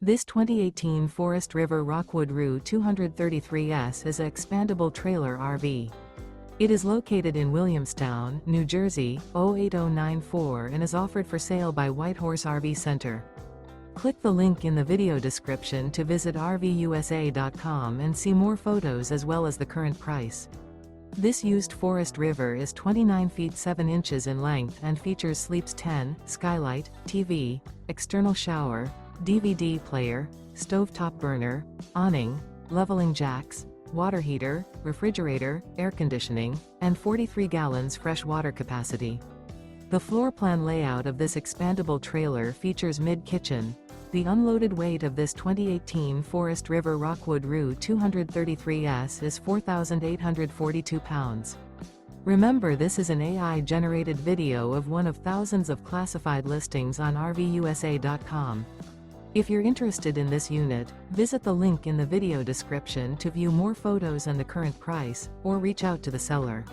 This 2018 Forest River Rockwood Roo 233S is an expandable trailer RV. It is located in Williamstown, New Jersey, 08094 and is offered for sale by Whitehorse RV Center. Click the link in the video description to visit RVUSA.com and see more photos as well as the current price. This used Forest River is 29 feet 7 inches in length and features sleeps 10, Skylight, TV, external shower, DVD player, stovetop burner, awning, leveling jacks, water heater, refrigerator, air conditioning, and 43 gallons fresh water capacity. The floor plan layout of this expandable trailer features Mid Kitchen. The unloaded weight of this 2018 Forest River Rockwood Roo 233S is 4,842 pounds. Remember, this is an AI-generated video of one of thousands of classified listings on RVUSA.com. If you're interested in this unit, visit the link in the video description to view more photos and the current price, or reach out to the seller.